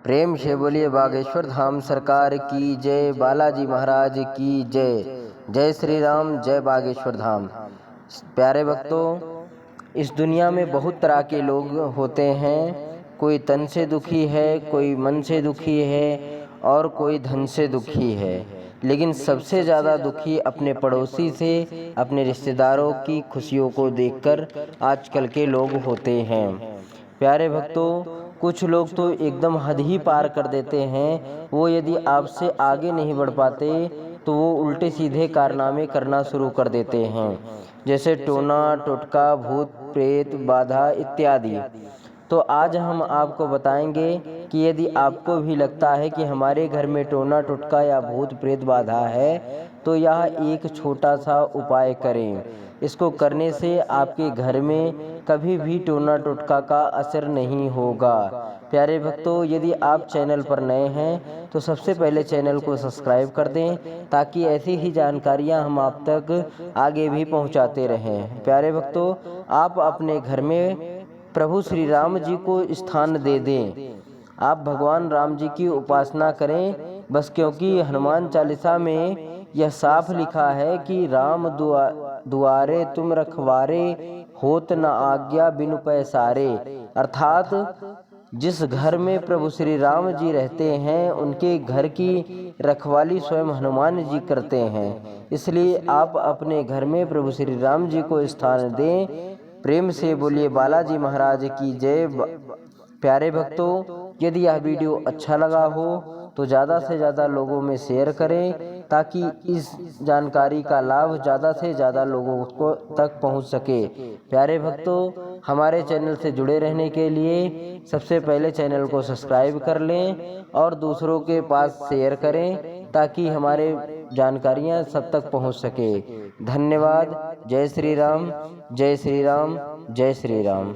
प्रेम से बोलिए बागेश्वर धाम सरकार की जय, बालाजी महाराज की जय। जय श्री राम, जय बागेश्वर धाम। प्यारे भक्तों, इस दुनिया में बहुत तरह के लोग होते हैं। कोई तन से दुखी है, कोई मन से दुखी है और कोई धन से दुखी है। लेकिन सबसे ज़्यादा दुखी अपने पड़ोसी से, अपने रिश्तेदारों की खुशियों को देखकर आजकल के लोग होते हैं। प्यारे भक्तों, कुछ लोग तो एकदम हद ही पार कर देते हैं। वो यदि आपसे आगे नहीं बढ़ पाते तो वो उल्टे सीधे कारनामे करना शुरू कर देते हैं, जैसे टोना टोटका, भूत प्रेत, बाधा इत्यादि। तो आज हम आपको बताएंगे कि यदि आपको भी लगता है कि हमारे घर में टोना टोटका या भूत प्रेत बाधा है तो यह एक छोटा सा उपाय करें। इसको करने से आपके घर में कभी भी टोना टोटका का असर नहीं होगा। प्यारे भक्तों, यदि आप चैनल पर नए हैं तो सबसे पहले चैनल को सब्सक्राइब कर दें, ताकि ऐसी ही जानकारियां हम आप तक आगे भी पहुंचाते रहें। प्यारे भक्तों, आप अपने घर में प्रभु श्री राम जी को स्थान दे दें। आप भगवान राम जी की उपासना करें बस, क्योंकि हनुमान चालीसा में यह साफ लिखा है कि राम दुआरे तुम रखवारे, होत न आज्ञा बिनु पैसारे। अर्थात जिस घर में प्रभु श्री राम जी रहते हैं उनके घर की रखवाली स्वयं हनुमान जी करते हैं। इसलिए आप अपने घर में प्रभु श्री राम जी को स्थान दें। प्रेम से बोलिए बालाजी महाराज की जय। प्यारे भक्तों, यदि यह वीडियो अच्छा लगा हो तो ज़्यादा से ज़्यादा लोगों में शेयर करें, ताकि इस जानकारी का लाभ ज़्यादा से ज़्यादा लोगों को तक पहुंच सके। प्यारे भक्तों, हमारे चैनल से जुड़े रहने के लिए सबसे पहले चैनल को सब्सक्राइब कर लें और दूसरों के पास शेयर करें, ताकि हमारे जानकारियां सब तक पहुंच सके। धन्यवाद। जय श्री राम, जय श्री राम, जय श्री राम।